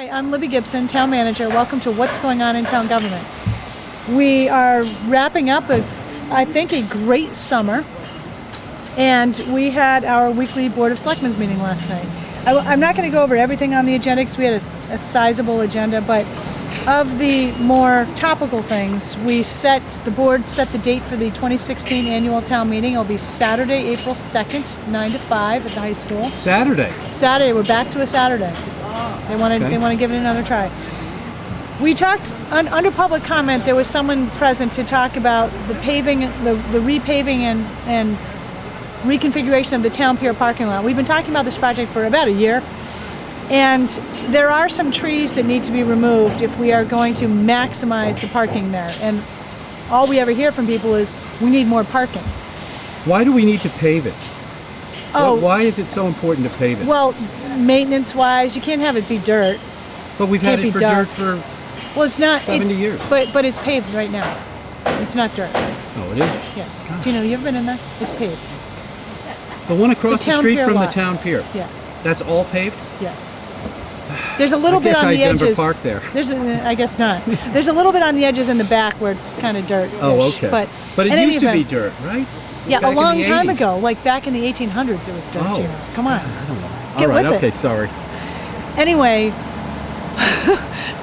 Hi, I'm Libby Gibson, Town Manager. Welcome to What's Going On in Town Government. We are wrapping up, I think, a great summer, and we had our weekly Board of Selectmen's meeting last night. I'm not going to go over everything on the agenda because we had a sizable agenda, but of the more topical things, the board set the date for the 2016 annual town meeting. It'll be Saturday, April 2nd, 9 to 5 at the high school. Saturday, we're back to a Saturday. They want to give it another try. We talked under public comment. There was someone present to talk about the paving, the repaving and reconfiguration of the town pier parking lot. We've been talking about this project for about a year, and there are some trees that need to be removed if we are going to maximize the parking there. And all we ever hear from people is we need more parking. Why do we need to pave it? Oh, why is it so important to pave it? Well, maintenance-wise, you can't have it be dirt. But we've had it for dirt for well, it's not 70 years. But it's paved right now. It's not dirt. Oh, it is? Yeah. God. Do you know, you ever been in there? It's paved. The one across the street from lot. the town pier? Yes. That's all paved? Yes. There's a little bit on the edges. I guess I never parked there. I guess not. There's a little bit on the edges in the back where it's kind of dirt. Oh, okay. But it used to be dirt, right? Yeah, back a long time 80s. ago. Like back in the 1800s it was dirt. Oh. You know. Come on. I don't know. Get all right, with okay, it. sorry. Anyway,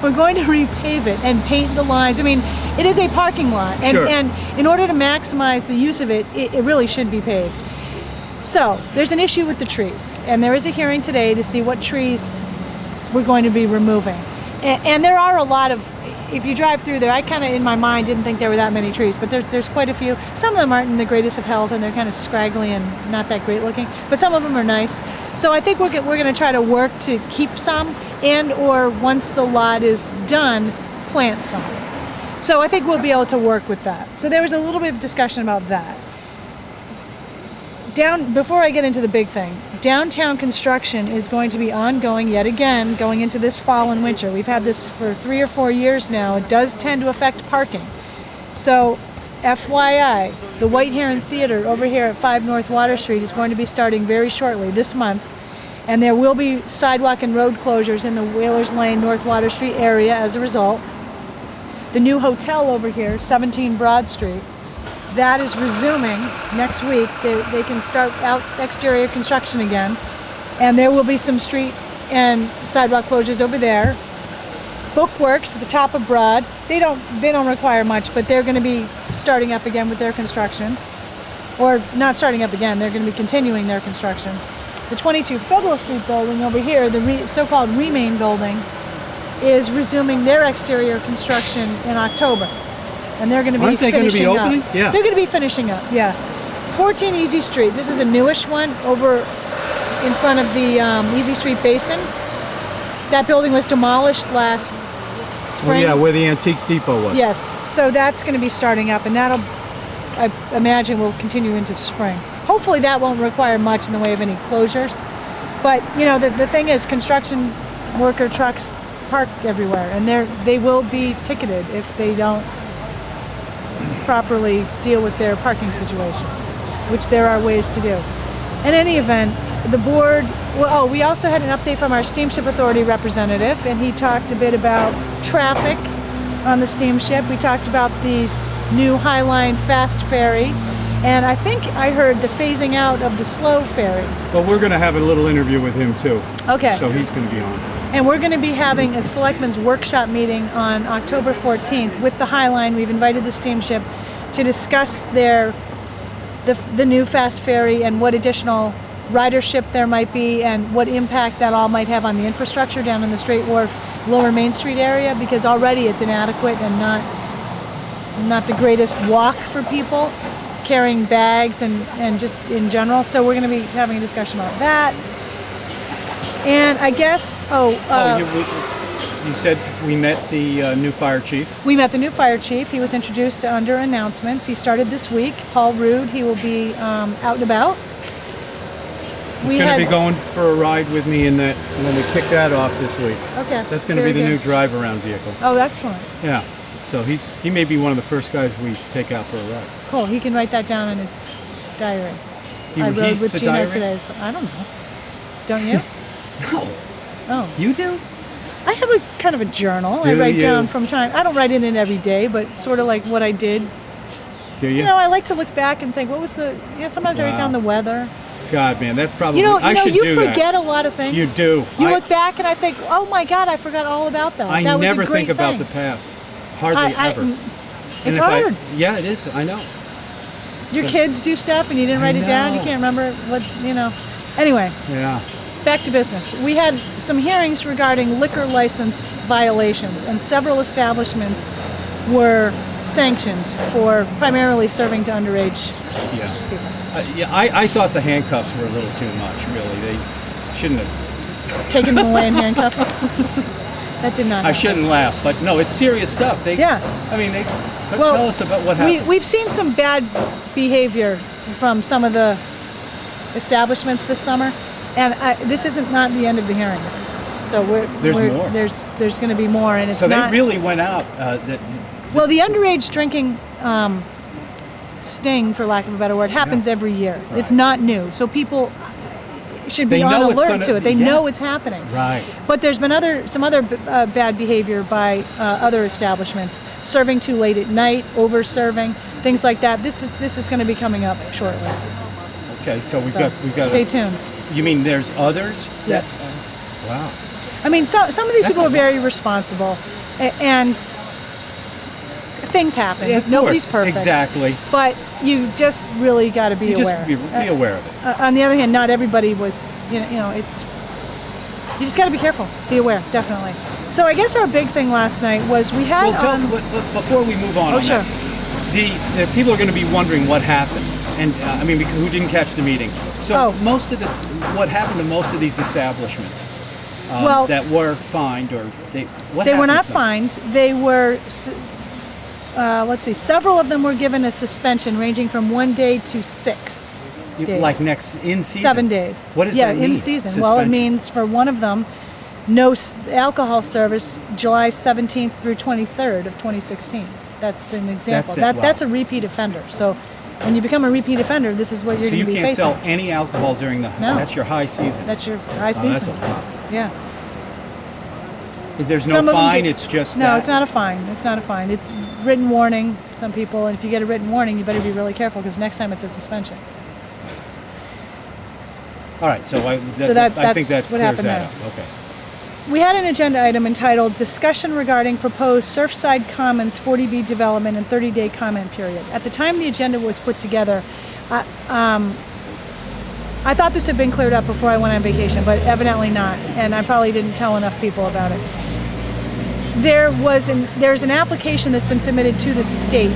we're going to repave it and paint the lines. I mean, it is a parking lot, and, Sure. and in order to maximize the use of it, it really should be paved. So there's an issue with the trees, and there is a hearing today to see what trees we're going to be removing. And there are a lot of, if you drive through there, I kind of in my mind didn't think there were that many trees, but there's quite a few. Some of them aren't in the greatest of health, and they're kind of scraggly and not that great looking, but some of them are nice. So I think we're going to try to work to keep some, and or once the lot is done, plant some. So I think we'll be able to work with that. So there was a little bit of discussion about that. Before I get into the big thing, downtown construction is going to be ongoing yet again going into this fall and winter. We've had this for 3 or 4 years now. It does tend to affect parking. So FYI, the White Heron Theater over here at 5 North Water Street is going to be starting very shortly this month, and there will be sidewalk and road closures in the Whalers Lane, North Water Street area as a result. The new hotel over here, 17 Broad Street, that is resuming next week. They can start out exterior construction again, and there will be some street and sidewalk closures over there. Bookworks at the top of Broad, they don't require much, but they're going to be starting up again with their construction, or not starting up again. They're going to be continuing their construction. The 22 Federal Street building over here, the so-called Remain building, is resuming their exterior construction in October. And they're going to be finishing up. Yeah. They're going to be finishing up, yeah. 14 Easy Street. This is a newish one over in front of the Easy Street Basin. That building was demolished last spring. Oh, yeah, where the Antiques Depot was. Yes. So that's going to be starting up, and that'll, I imagine, will continue into spring. Hopefully that won't require much in the way of any closures. But, you know, the thing is, construction worker trucks park everywhere, and they will be ticketed if they don't properly deal with their parking situation, which there are ways to do. In any event, the board, we also had an update from our Steamship Authority representative, and he talked a bit about traffic on the steamship. We talked about the new Highline Fast Ferry, and I think I heard the phasing out of the slow ferry. Well, we're going to have a little interview with him too. Okay. So he's going to be on. And we're going to be having a Selectmen's Workshop meeting on October 14th with the Highline. We've invited the steamship to discuss the new fast ferry and what additional ridership there might be and what impact that all might have on the infrastructure down in the Strait Wharf, Lower Main Street area, because already it's inadequate and not the greatest walk for people carrying bags and just in general. So we're going to be having a discussion about that. And I guess, you said we met the new fire chief. We met the new fire chief. He was introduced under announcements. He started this week. Paul Rude, he will be out and about. He's going to be going for a ride with me in that when we kick that off this week. Okay. That's going to be the new drive-around vehicle. Oh, excellent. Yeah. So he may be one of the first guys we take out for a ride. Cool. He can write that down in his diary. I rode with Gina today. I don't know. Don't you? No. Oh. You do? I have a kind of a journal. I Do write you? down from time. I don't write it in every day, but sort of like what I did. Do you? You know, I like to look back and think, what was the? Yeah, sometimes I write Wow. down the weather. God, man, that's probably. You know, I should you do forget that. a lot of things. You do. You I- look back and I think, oh my God, I forgot all about that. I That was never a great think about thing. the past. Hardly ever. And It's if I- hard. yeah, it is. I know. Your kids do stuff and you didn't write it down. You know. can't remember what, Anyway, Yeah. back to business. We had some hearings regarding liquor license violations, and several establishments were sanctioned for primarily serving to underage Yeah. people. I thought the handcuffs were a little too much. Really, they shouldn't have. Taking them away in handcuffs. That did not I happen. shouldn't laugh, but no, it's serious stuff. Yeah. I mean, they Well, tell us about what happened. We've seen some bad behavior from some of the establishments this summer, and this isn't not the end of the hearings. So There's more. There's going to be more, and it's So not. they really went out. Well, the underage drinking sting, for lack of a better word, happens every year. Right. It's not new, so people should be They on know it's alert gonna- to it. They yeah. know it's happening. Right. But there's been some other bad behavior by other establishments, serving too late at night, over serving, things like that. This is going to be coming up shortly. Okay, so we've So got. stay tuned. You mean there's others? Yes. Wow. I mean, some of these That's people a are very responsible, and things happen. Yeah, of Nobody's course. perfect. Exactly. But you just really got to be You aware. just be aware of it. On the other hand, not everybody was. It's. You just got to be careful. Be aware, definitely. So I guess our big thing last night was we had. Well, before we move on. Oh, on sure. that, the people are going to be wondering what happened, and I mean, who didn't catch the meeting. So what happened to most of these establishments that were fined or they They were happened not to them? fined. They were. Let's see. Several of them were given a suspension ranging from 1 day to 6 days. Like next in season. 7 days. What does yeah, that mean? in season. Well, it Suspension? means for one of them, no alcohol service July 17th through 23rd of 2016. That's an example. That's it, wow. That's a repeat offender. So when you become a repeat offender, this is what you're So going you to be can't facing. sell any alcohol during the. No. That's your high season. That's your high Oh, that's season. a lot. Yeah. There's no Some of them fine. get- It's just No, that. it's not a fine. It's not a fine. It's written warning. Some people, and if you get a written warning, you better be really careful because next time it's a suspension. All right. So I think that's that what clears happened that there. up. Okay. We had an agenda item entitled Discussion Regarding Proposed Surfside Commons 40B Development and 30-Day Comment Period. At the time the agenda was put together, I thought this had been cleared up before I went on vacation, but evidently not, and I probably didn't tell enough people about it. There's an application that's been submitted to the state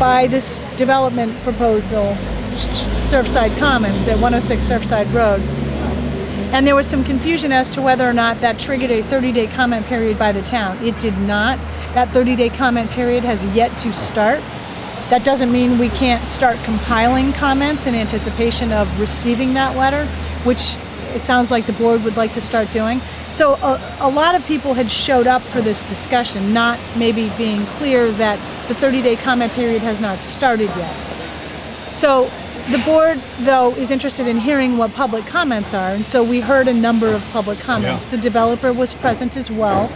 by this development proposal, Surfside Commons at 106 Surfside Road. And there was some confusion as to whether or not that triggered a 30-day comment period by the town. It did not. That 30-day comment period has yet to start. That doesn't mean we can't start compiling comments in anticipation of receiving that letter, which it sounds like the board would like to start doing. So a lot of people had showed up for this discussion, not maybe being clear that the 30-day comment period has not started yet. So the board, though, is interested in hearing what public comments are, and so we heard a number of public comments. Yeah. The developer was present as well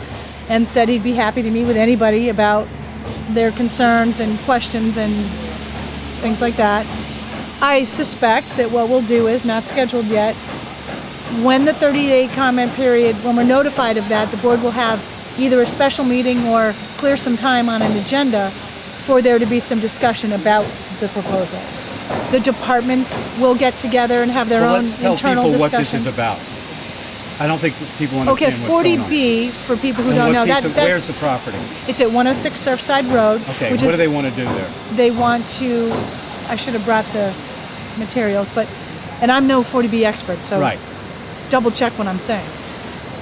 and said he'd be happy to meet with anybody about their concerns and questions and things like that. I suspect that what we'll do is, not scheduled yet, when the 30-day comment period, when we're notified of that, the board will have either a special meeting or clear some time on an agenda for there to be some discussion about the proposal. The departments will get together and have their Well, own let's tell internal people discussion. what this is about. I don't think people understand Okay, what's going on. 40B, for people who And don't know, where's the property? it's at 106 Surfside Road. Okay, which what is, do they want to do there? They want to, I should have brought the materials, and I'm no 40B expert, so Right. double check what I'm saying.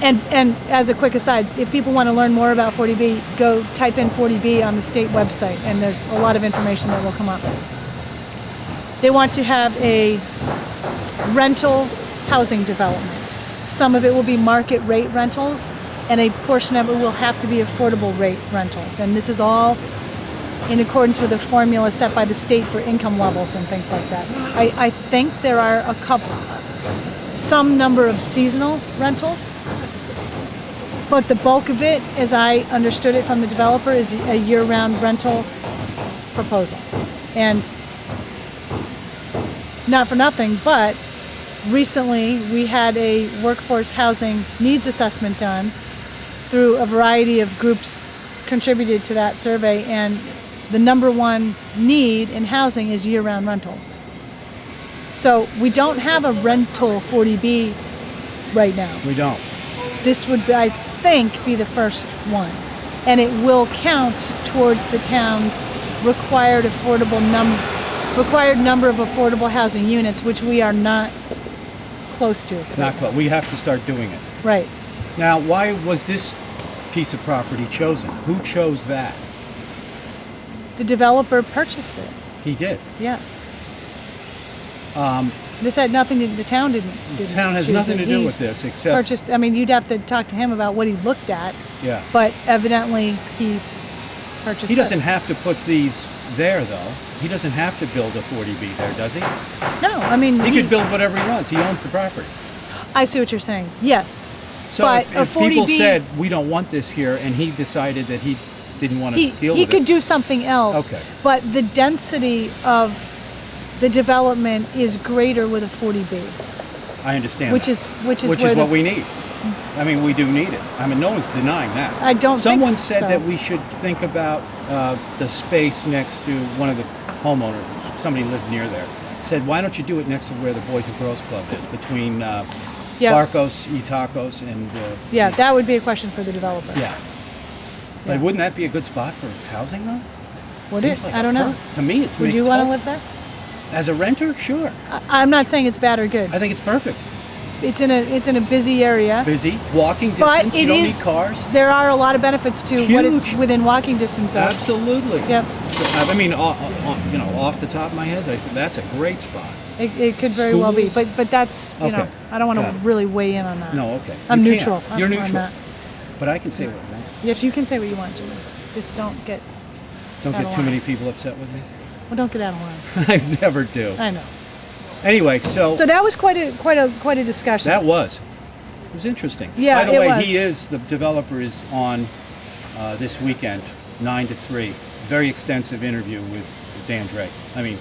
And as a quick aside, if people want to learn more about 40B, go type in 40B on the state website, and there's a lot of information that will come up. They want to have a rental housing development. Some of it will be market rate rentals, and a portion of it will have to be affordable rate rentals. And this is all in accordance with a formula set by the state for income levels and things like that. I think there are some number of seasonal rentals. But the bulk of it, as I understood it from the developer, is a year-round rental proposal. And not for nothing, but recently we had a workforce housing needs assessment done through a variety of groups contributed to that survey, and the number one need in housing is year-round rentals. So we don't have a rental 40B right now. We don't. This would, I think, be the first one. And it will count towards the town's required number of affordable housing units, which we are not close to. Not close. We have to start doing it. Right. Now, why was this piece of property chosen? Who chose that? The developer purchased it. He did. Yes. This had nothing to do, the town didn't The town has choose nothing it. to do He with this except purchased, I mean, you'd have to talk to him about what he looked at, yeah. but evidently he purchased He doesn't this. have to put these there, though. He doesn't have to build a 40B there, does he? No, I mean, He could build whatever he wants. He owns the property. I see what you're saying. Yes. So but if a people 40B, said, we don't want this here, and he decided that he didn't want to deal he with could it. do something else. Okay. But the density of the development is greater with a 40B, I understand which that. is Which where is the, what we need. I mean, we do need it. I mean, no one's denying that. I don't Someone think said so. that we should think about the space next to one of the homeowners. Somebody lived near there. Said, why don't you do it next to where the Boys and Girls Club is, between Barcos, Itacos, and... yeah, that would be a question for the developer. Yeah. But wouldn't that be a good spot for housing, though? Would Seems it? like I don't know. To me, it's Would you want to live there? As a renter, sure. I'm not saying it's bad or good. I think it's perfect. It's in a busy area. Busy, walking distance, But you it don't is, need cars. there are a lot of benefits to what it's Huge. within walking distance of. Absolutely. Yep. I mean, off the top of my head, I said that's a great spot. It could very well be, Schools? but that's, you know, Okay. I don't want Got to it. really weigh in on that. No, okay. I'm You neutral. can't. You're on neutral. that. But I can say what I want. Yes, you can say what you want, Jimmy. Just don't get Don't out get of too line. many people upset with me. Well, don't get out of line. I never do. I know. Anyway, so So that was quite a discussion. that was. It was interesting. Yeah, By the it way, was. the developer is on this weekend, 9 to 3. Very extensive interview with Dan Drake. I mean,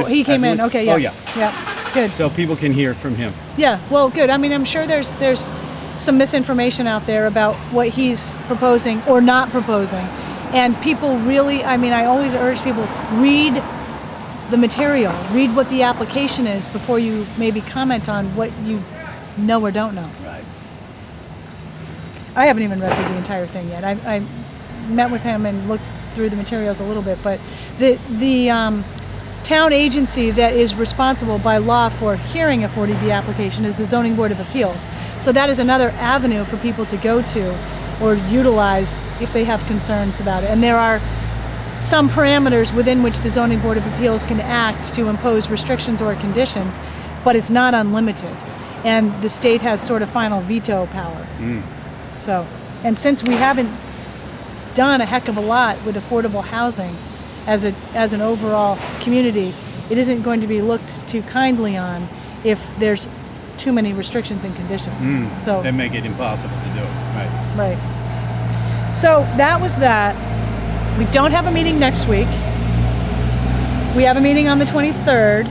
he came in. Okay, yeah. Oh, yeah. Yeah, good. So people can hear from him. Yeah, well, good. I mean, I'm sure there's some misinformation out there about what he's proposing or not proposing. And people really, I mean, I always urge people, read the material, read what the application is before you maybe comment on what you know or don't know. Right. I haven't even read through the entire thing yet. I met with him and looked through the materials a little bit, but the town agency that is responsible by law for hearing a 40B application is the Zoning Board of Appeals. So that is another avenue for people to go to or utilize if they have concerns about it. And there are some parameters within which the Zoning Board of Appeals can act to impose restrictions or conditions, but it's not unlimited. And the state has sort of final veto power. So, and since we haven't done a heck of a lot with affordable housing as an overall community, it isn't going to be looked too kindly on if there's too many restrictions and conditions. So That make it impossible to do it. Right. right. So that was that. We don't have a meeting next week. We have a meeting on the 23rd.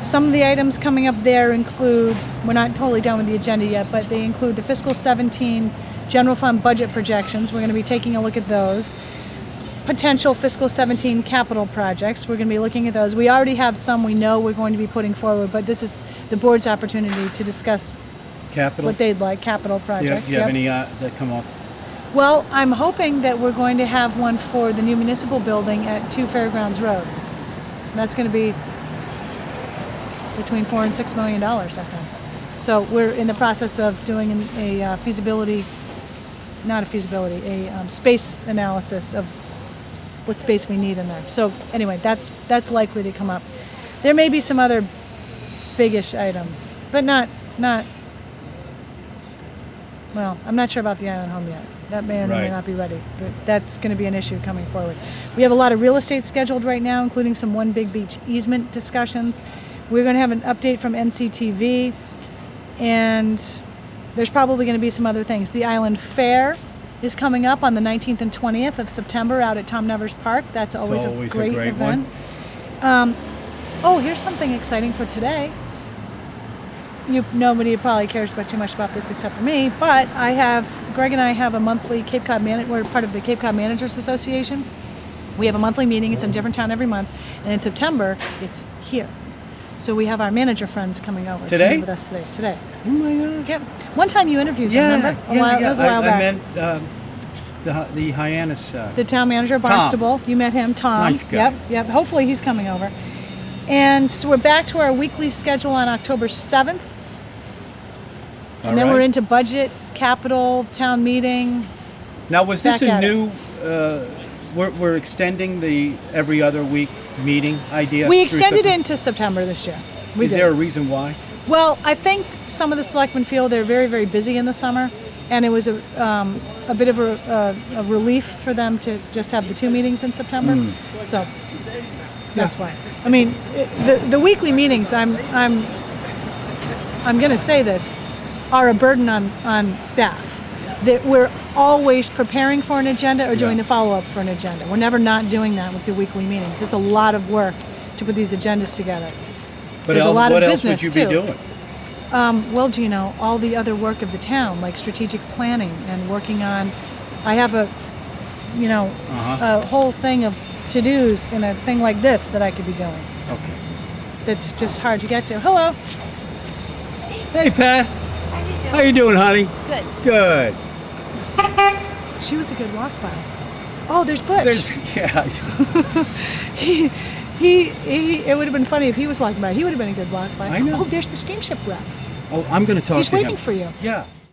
Some of the items coming up there include, we're not totally done with the agenda yet, but they include the fiscal 17 general fund budget projections. We're going to be taking a look at those. Potential fiscal 17 capital projects. We're going to be looking at those. We already have some we know we're going to be putting forward, but this is the board's opportunity to discuss Capital. what they'd like, capital Do projects. you have Yep. any that come up? Well, I'm hoping that we're going to have one for the new municipal building at 2 Fairgrounds Road. That's going to be between $4 and $6 million, I think. So we're in the process of doing a feasibility, not a feasibility, a space analysis of what space we need in there. So anyway, that's likely to come up. There may be some other biggish items, but not. Well, I'm not sure about the island home yet. That may or may Right. not be ready, but that's going to be an issue coming forward. We have a lot of real estate scheduled right now, including some One Big Beach easement discussions. We're going to have an update from NCTV, and there's probably going to be some other things. The Island Fair is coming up on the 19th and 20th of September out at Tom Nevers Park. That's always, a great event. Oh, here's something exciting for today. Nobody probably cares too much about this except for me, but Greg and I have a monthly Cape Cod we're part of the Cape Cod Managers Association. We have a monthly meeting. It's in a different town every month, and in September it's here. So we have our manager friends coming over today? to meet with us today. Oh my gosh! Yep. One time you interviewed them, remember? That was a while back. I meant the Hyannis. The town manager, Barnstable. You met him, Tom. Nice guy. Yep. Hopefully he's coming over. And so we're back to our weekly schedule on October 7th. And then we're into budget, capital, town meeting. Now, was this a new? We're extending the every other week meeting idea. We extended into September this year. Is there a reason why? Well, I think some of the selectmen feel they're very, very busy in the summer, and it was a bit of a relief for them to just have the 2 meetings in September. So that's why. I mean, the weekly meetings. I'm going to say this, are a burden on staff. That we're always preparing for an agenda or doing the follow-up for an agenda. We're never not doing that with the weekly meetings. It's a lot of work to put these agendas together. But there's a lot what of else business would you be too. doing? Well, Gino, all the other work of the town, like strategic planning and working on. I have a whole thing of to-dos and a thing like this that I could be doing. Okay. That's just hard to get to. Hello. Hey, Pat. How you doing, honey? Good. Good. She was a good walk by. Oh, there's Butch. It would have been funny if he was walking by. He would have been a good walk by. I know. Oh, there's the steamship rep. Oh, I'm going to talk He's to him. waiting for you. Yeah.